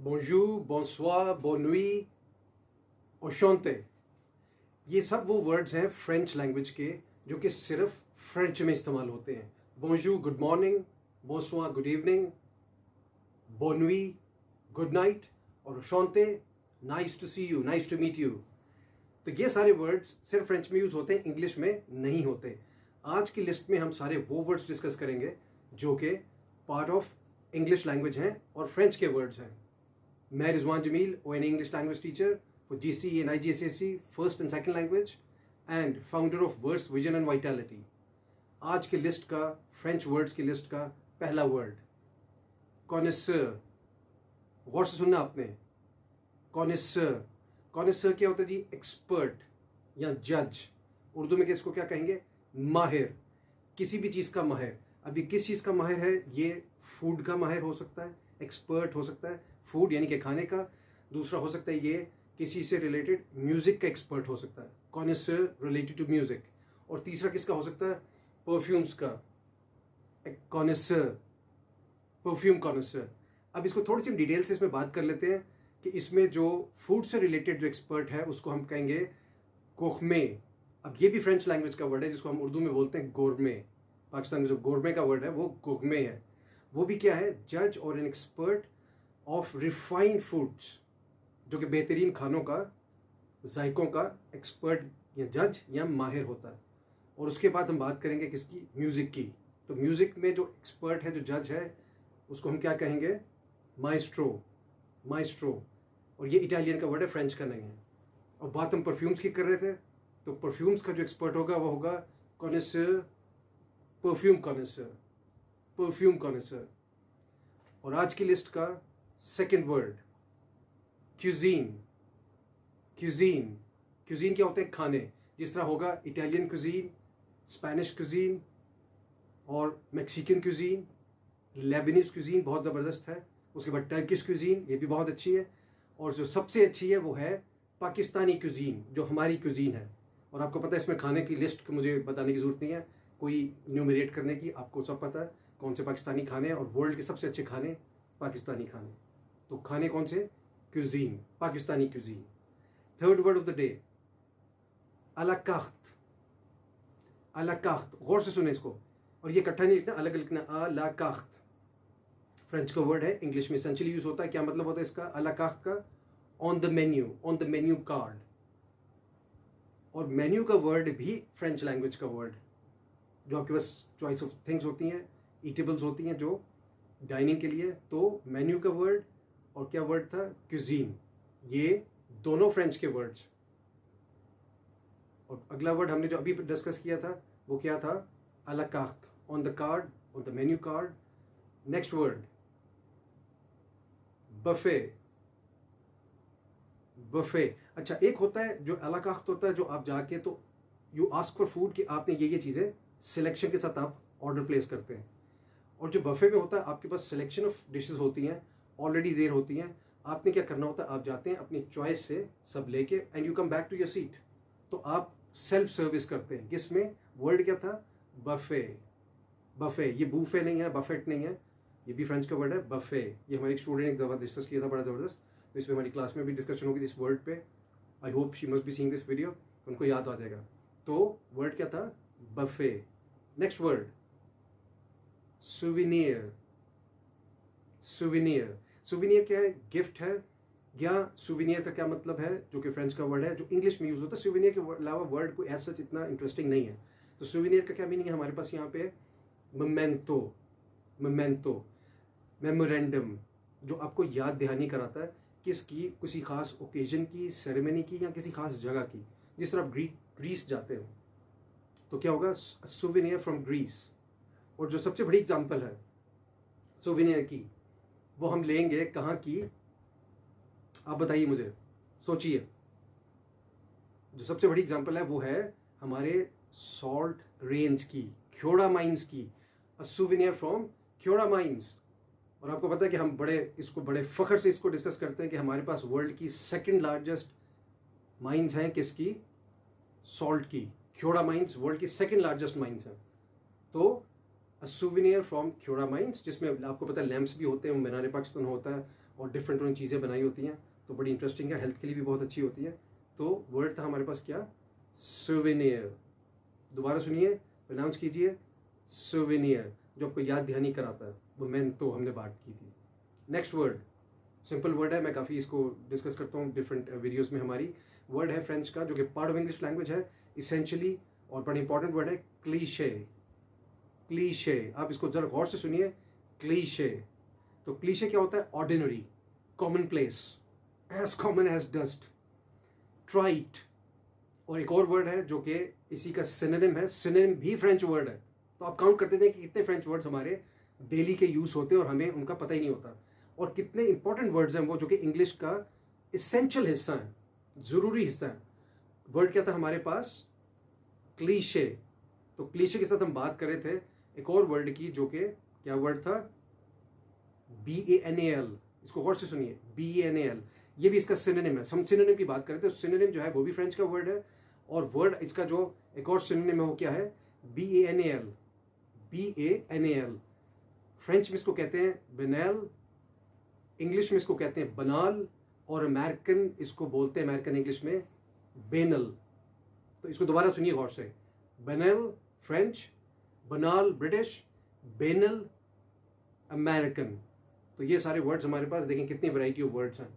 बोंजूर, बोंसोir, bonne nuit, enchanté। ये सब वो वर्ड्स हैं फ्रेंच लैंग्वेज के जो कि सिर्फ फ्रेंच में इस्तेमाल होते हैं। बोंजूर गुड मॉर्निंग, बोंसोir good evening, bonne nuit good night और enchanté nice to see you, nice to meet you. तो ये सारे वर्ड्स सिर्फ फ्रेंच में यूज होते हैं, इंग्लिश में नहीं होते। आज की लिस्ट में हम सारे वो वर्ड्स डिस्कस करेंगे जो कि पार्ट ऑफ इंग्लिश लैंग्वेज हैं और फ्रेंच के वर्ड्स हैं। मैं Rizwan Jameel, ONA English language teacher for GCE and IGCSE first and second language and founder of words vision and vitality. आज की लिस्ट का, फ्रेंच वर्ड्स की लिस्ट का पहला वर्ड कॉनिसर। गौर से सुनना आपने, कॉनिसर। कॉनिसर क्या होता है जी? एक्सपर्ट या जज। उर्दू में किसको क्या कहेंगे? माहिर, किसी भी चीज़ का माहिर। अभी किस चीज़ का माहिर है? ये फूड का माहिर हो सकता है, एक्सपर्ट हो सकता है फूड यानी कि खाने का। दूसरा हो सकता है ये किसी से रिलेटेड म्यूजिक का एक्सपर्ट हो सकता है, कॉनिसर रिलेटेड टू म्यूजिक। और तीसरा किसका हो सकता है? परफ्यूम्स का कॉनिसर, परफ्यूम कॉनिसर। अब इसको थोड़ी सी डिटेल से इसमें बात कर लेते हैं कि इसमें जो फूड से रिलेटेड जो एक्सपर्ट है उसको हम कहेंगे गोर्मे। अब ये भी फ्रेंच लैंग्वेज का वर्ड है जिसको हम उर्दू में बोलते हैं गोरमे। पाकिस्तान में जो गोरमे का वर्ड है वो गोर्मे है। वो भी क्या है? जज और an expert of refined foods, जो कि बेहतरीन खानों का, जायकों का एक्सपर्ट या जज या माहिर होता है। और उसके बाद हम बात करेंगे किसकी? म्यूज़िक की। तो म्यूज़िक में जो एक्सपर्ट है, जो जज है, उसको हम क्या कहेंगे? Maestro, maestro. और ये इटालियन का वर्ड है, फ्रेंच का नहीं है। और बात हम परफ्यूम्स की कर रहे थे, तो परफ्यूम्स का जो एक्सपर्ट होगा वो होगा कॉनिसर, परफ्यूम कॉनिसर, परफ्यूम कॉनिसर। और आज की लिस्ट का second word cuisine. Cuisine, cuisine क्या होते हैं? खाने। जिस तरह होगा इटालियन क्यूजीन, स्पेनिश क्यूजीन और मैक्सिकन क्यूजीन, लेबनीज क्यूजीन बहुत ज़बरदस्त है। उसके बाद टर्किश क्यूजीन, ये भी बहुत अच्छी है। और जो सबसे अच्छी है वो है पाकिस्तानी क्यूजीन, जो हमारी क्यूजीन है। और आपको पता है इसमें खाने की लिस्ट मुझे बताने की ज़रूरत नहीं है, कोई न्यूमरेट करने की, आपको सब पता है कौन से पाकिस्तानी खाने हैं। और वर्ल्ड के सबसे अच्छे खाने पाकिस्तानी खाने। तो खाने कौन से? Cuisine, Pakistani cuisine. Third word of the day अला कार्ट। अला कार्ट, गौर से सुने इसको। और ये इकट्ठा नहीं लिखना, अलग लिखना। अला कार्ट फ्रेंच का वर्ड है, इंग्लिश में एसेंशियली यूज होता है। क्या मतलब होता है इसका? अला कार्ट का on the menu, on the menu card. और मेन्यू का वर्ड भी फ्रेंच लैंग्वेज का वर्ड, जो आपके पास चॉइस ऑफ थिंग्स होती हैं, ईटेबल्स होती हैं जो डाइनिंग के लिए। तो मेन्यू का वर्ड और क्या वर्ड था? क्यूजीन। ये दोनों फ्रेंच के वर्ड्स। और अगला वर्ड हमने जो अभी डिस्कस किया था वो क्या था? à la carte, on the card, on the menu card. Next word buffet. Buffet, अच्छा, एक होता है जो à la carte होता है, जो आप जाके तो यू आस्क फॉर फूड कि आपने ये चीज़ें सिलेक्शन के साथ आप ऑर्डर प्लेस करते हैं। और जो बफे में होता है आपके पास सिलेक्शन ऑफ डिशेस होती हैं, ऑलरेडी देर होती हैं। आपने क्या करना होता है? आप जाते हैं अपनी चॉइस से सब लेके and you come back to your seat. तो आप सेल्फ सर्विस करते हैं। किसमें? वर्ड क्या था? बफे। बफे, ये बूफे नहीं है, बफेट नहीं है, ये भी फ्रेंच का वर्ड है, बफे। ये हमारे एक स्टूडेंट ने एक दफ़ा डिस्कस किया था, बड़ा ज़बरदस्त। तो इसमें हमारी क्लास में भी डिस्कशन होगी इस वर्ड पे। I hope she must be seeing this video, उनको याद आ जाएगा। तो वर्ड क्या था? Buffet. Next word souvenir. Souvenir, souvenir क्या है? गिफ्ट है। या सुविनियर का क्या मतलब है, जो कि फ्रेंच का वर्ड है, जो इंग्लिश में यूज होता है। सुविनियर के अलावा वर्ड को ऐसा इतना इंटरेस्टिंग नहीं है। तो सुविनियर का क्या मीनिंग है हमारे पास यहाँ पे? मोमेंटो, मोमेंटो, मेमोरेंडम, जो आपको याद दहानी कराता है किसकी? किसी खास ओकेजन की, सेरेमनी की, या किसी खास जगह की। जिस तरह आप ग्रीस जाते हो तो क्या होगा? Souvenir from Greece. और जो सबसे बड़ी एग्जांपल है सुविनियर की, वो हम लेंगे कहाँ की? आप बताइए मुझे, सोचिए। जो सबसे बड़ी एग्जांपल है वो है हमारे सॉल्ट रेंज की, ख्योड़ा माइंस की। अ सुविनियर फ्रॉम ख्योड़ा माइंस। और आपको पता है कि हम इसको बड़े फख्र से इसको डिस्कस करते हैं कि हमारे पास वर्ल्ड की सेकंड लार्जेस्ट माइंस हैं। किसकी? सॉल्ट की। ख्योड़ा माइंस वर्ल्ड की सेकंड लार्जेस्ट माइंस हैं। तो अ सुविनियर फ्रॉम ख्योड़ा माइंस, जिसमें आपको पता है लैंप्स भी होते हैं, मीनार पाकिस्तान होता है, और डिफरेंट उन्होंने चीज़ें बनाई होती हैं, तो बड़ी इंटरेस्टिंग है, हेल्थ के लिए भी बहुत अच्छी होती है। तो वर्ड था हमारे पास क्या, सोवेनियर। दोबारा सुनिए, प्रोनाउंस कीजिए, सोवेनियर, जो आपको याद दहानी कराता है, वो मैन तो हमने बात की थी। नेक्स्ट वर्ड सिंपल वर्ड है, मैं काफ़ी इसको डिस्कस करता हूँ डिफरेंट वीडियोस में। हमारी वर्ड है फ्रेंच का, जो कि पार्ट ऑफ इंग्लिश लैंग्वेज है इसेंशियली, और बड़ा इंपॉर्टेंट वर्ड है क्लीशे। क्लीशे, आप इसको जरा गौर से सुनिए, क्लीशे। तो क्लीशे क्या होता है, ordinary, common place, as common as dust, trite. और एक और वर्ड है जो कि इसी का सिनोनिम है, सिनोनिम भी फ्रेंच वर्ड है। तो आप काउंट करते थे कि कितने फ्रेंच वर्ड्स हमारे डेली के यूज़ होते हैं और हमें उनका पता ही नहीं होता, और कितने इंपॉर्टेंट वर्ड्स हैं वो जो कि इंग्लिश का इसेंशियल हिस्सा है, ज़रूरी हिस्सा है। वर्ड क्या था हमारे पास, क्लीशे। तो क्लीशे के साथ हम बात कर रहे थे एक और वर्ड की, जो कि क्या वर्ड था, BANAL। इसको गौर से सुनिए, BANAL, ये भी इसका सिनोनिम है। हम सिनोनिम की बात करें तो सिनोनिम जो है वो भी फ्रेंच का वर्ड है, और वर्ड इसका जो एक और सिनोनिम है वो क्या है, BANAL। BANAL फ्रेंच में इसको कहते हैं बेनैल, इंग्लिश में इसको कहते हैं बनाल, और अमेरिकन इसको बोलते हैं, अमेरिकन इंग्लिश में बेनल। तो इसको दोबारा सुनिए गौर से, बेनल फ्रेंच, बनाल ब्रिटिश, बेनल अमेरिकन। तो ये सारे वर्ड्स हमारे पास, देखें कितनी वैरायटी ऑफ वर्ड्स हैं।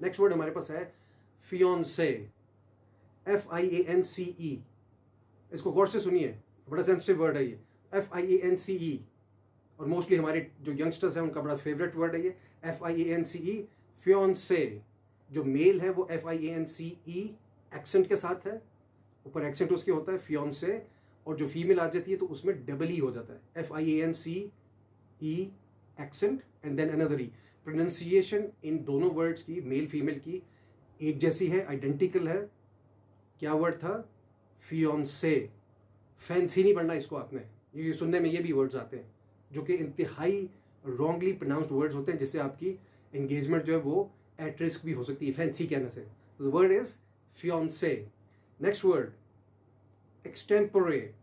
नेक्स्ट वर्ड हमारे पास है फियोंसे, FIANCE। इसको गौर से सुनिए, बड़ा सेंसिटिव वर्ड है ये, FIANCE, और मोस्टली हमारे जो यंगस्टर्स हैं उनका बड़ा फेवरेट वर्ड है ये, FIANCE, फियोंसे। जो मेल है वो FIANCE एक्सेंट के साथ है, ऊपर एक्सेंट उसके होता है फियोंसे, और जो फीमेल आ जाती है तो उसमें डबल ई हो जाता है, FIANCE accent and then another E. Pronunciation इन दोनों वर्ड्स की, मेल फीमेल की, एक जैसी है, आइडेंटिकल है। क्या वर्ड था, फियोंसे। फैंसी नहीं पढ़ना इसको आपने, ये सुनने में ये भी वर्ड्स आते हैं जो कि इंतहाई रॉन्गली प्रोनाउंस्ड वर्ड्स होते हैं, जिससे आपकी एंगेजमेंट जो है वो एट रिस्क भी हो सकती है फैंसी कहने से। The word is fiance. Next word extempore.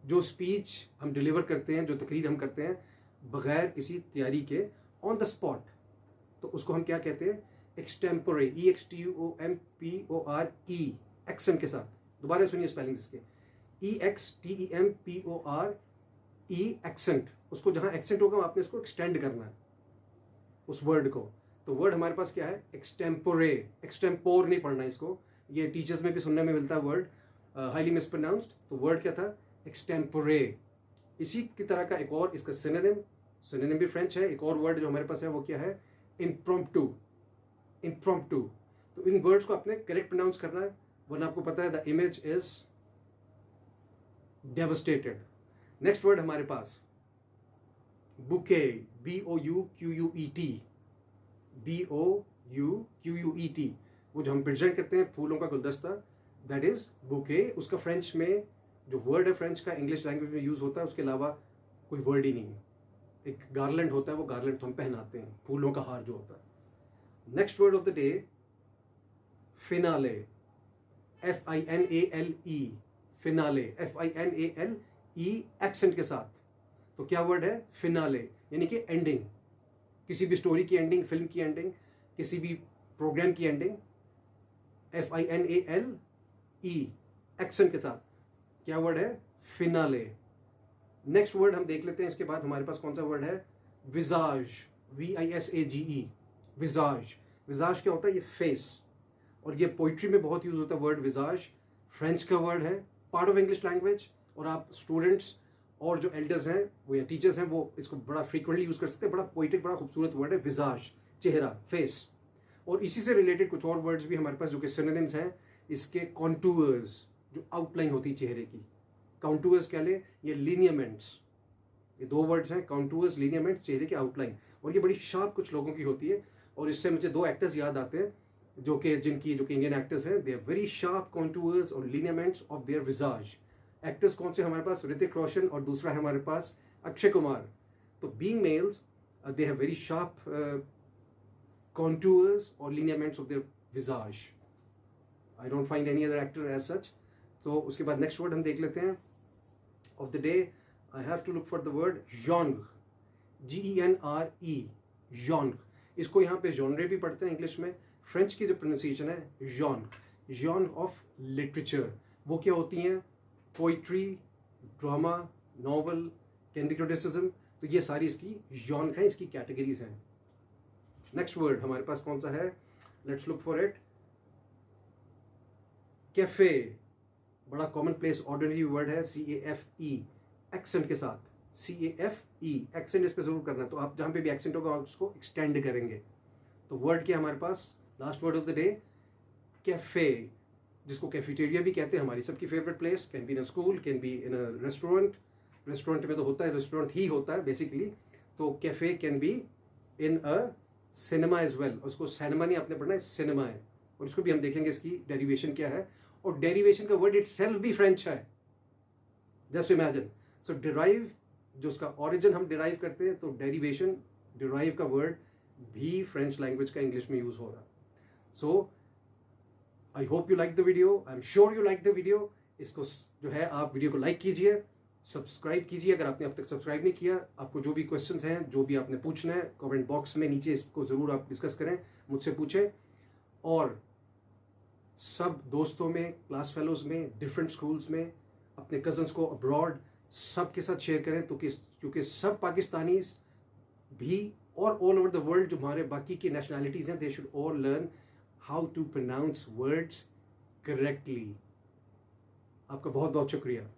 जो स्पीच हम डिलीवर करते हैं, जो तकरीर हम करते हैं बगैर किसी तैयारी के, ऑन द स्पॉट, तो उसको हम क्या कहते हैं, एक्सटेम्पोरे, EXTEMPORE एक्सेंट के साथ। दोबारा सुनिए स्पेलिंग इसके, EXTEMPORE एक्सेंट। उसको जहां एक्सेंट होगा आपने उसको एक्सटेंड करना है उस वर्ड को। तो वर्ड हमारे पास क्या है, एक्सटेम्पोरे। एक्सटेम्पोर नहीं पढ़ना इसको, ये टीचर्स में भी सुनने में मिलता है वर्ड, हाईली मिसप्रोनाउंस्ड। तो वर्ड क्या था, एक्सटेम्पोरे। इसी की तरह का एक और इसका सिनोनिम, सिनोनिम भी फ्रेंच है। एक और वर्ड जो हमारे पास है वो क्या है, इम्प्रॉम्प्टू। इम्प्रॉम्प्टू। तो इन वर्ड्स को आपने करेक्ट प्रोनाउंस करना है, वरना आपको पता है the image is devastated. Next word हमारे पास बुके, BOUQUET, BOUQUET। वो जो हम प्रेजेंट करते हैं फूलों का गुलदस्ता, दैट इज बुके। उसका फ्रेंच में जो वर्ड है फ्रेंच का इंग्लिश लैंग्वेज में यूज होता है, उसके अलावा कोई वर्ड ही नहीं है। एक गार्लैंड होता है, वो गार्लैंड तो हम पहनाते हैं, फूलों का हार जो होता है। Next word of the day finale, FINALE, finale, FINALE accent के साथ। तो क्या वर्ड है, फिनाले, यानी कि एंडिंग, किसी भी स्टोरी की एंडिंग, फिल्म की एंडिंग, किसी भी प्रोग्राम की एंडिंग, FINALE एक्सेंट के साथ। क्या वर्ड है, फिनाले। नेक्स्ट वर्ड हम देख लेते हैं इसके बाद हमारे पास कौन सा वर्ड है, विजाज, VISAGE, विजाज। विजाज क्या होता है, ये फेस, और ये पोइट्री में बहुत यूज होता है वर्ड विजाज। फ्रेंच का वर्ड है, पार्ट ऑफ इंग्लिश लैंग्वेज, और आप स्टूडेंट्स और जो एल्डर्स हैं वो या टीचर्स हैं वो इसको बड़ा फ्रीक्वेंटली यूज कर सकते हैं। बड़ा पोइटिक, बड़ा खूबसूरत वर्ड है विजाज, चेहरा, फेस। और इसी से रिलेटेड कुछ और वर्ड्स भी हमारे पास जो कि सिनोनिम्स हैं इसके, कॉन्टूर्स, जो आउटलाइन होती है चेहरे की, काउंटूर्स कह लें, ये लिनियमेंट्स, ये दो वर्ड्स हैं, काउंटूर्स, लिनियमेंट, चेहरे की आउटलाइन। और ये बड़ी शार्प कुछ लोगों की होती है, और इससे मुझे दो एक्टर्स याद आते हैं जो कि इंडियन एक्टर्स हैं, they are very sharp contours और lineaments of their visage. Actors कौन से हमारे पास, ऋतिक रोशन, और दूसरा है हमारे पास अक्षय कुमार। तो being males they have very sharp contours और lineaments of their visage. I don't find any other actor as such. तो उसके बाद नेक्स्ट वर्ड हम देख लेते हैं of the day. I have to look for the word genre, GENRE, genre, इसको यहाँ पे जॉनरे भी पढ़ते हैं इंग्लिश में। फ्रेंच की जो प्रोनाउंसिएशन है जॉन, जॉन ऑफ लिटरेचर। वो क्या होती हैं? Poetry, drama, novel, can criticism. तो ये सारी इसकी जॉन हैं, इसकी कैटेगरीज हैं। नेक्स्ट वर्ड हमारे पास कौन सा है? Let's look for it. Cafe, बड़ा कॉमन प्लेस ऑर्डिनरी वर्ड है, CAFE एक्सेंट के साथ, CAFE एक्सेंट इस पे जरूर करना है। तो आप जहां पे भी एक्सेंट होगा उसको एक्सटेंड करेंगे। तो वर्ड क्या हमारे पास? Last word of the day cafe, जिसको कैफेटेरिया भी कहते हैं, हमारी सबकी favourite place. Can be in a school, can be in a restaurant. Restaurant में तो होता है, रेस्टोरेंट ही होता है बेसिकली। तो cafe can be in a cinema as well. उसको सिनेमा नहीं आपने पढ़ना है, सिनेमा है। और इसको भी हम देखेंगे इसकी डेरिवेशन क्या है। और डेरिवेशन का वर्ड इटसेल्फ भी फ्रेंच है, जस्ट इमेजिन। सो डिराइव, जो उसका ओरिजिन हम डिराइव करते हैं, तो डेरिवेशन, डिराइव का वर्ड भी फ्रेंच लैंग्वेज का इंग्लिश में यूज हो रहा है। So I hope you like the video, I am sure you like the video. इसको जो है आप वीडियो को लाइक कीजिए, सब्सक्राइब कीजिए अगर आपने अब तक सब्सक्राइब नहीं किया। आपको जो भी क्वेश्चंस हैं, जो भी आपने पूछना है, कमेंट बॉक्स में नीचे इसको ज़रूर आप डिस्कस करें, मुझसे पूछें। और सब दोस्तों में, क्लास फेलोज में, डिफरेंट स्कूल्स में, अपने कजन्स को अब्रॉड, सब के साथ शेयर करें। तो क्योंकि सब पाकिस्तानीज भी और ऑल ओवर द वर्ल्ड जो हमारे बाकी की नेशनैलिटीज़ हैं, they should all learn how to pronounce words correctly. आपका बहुत बहुत शुक्रिया।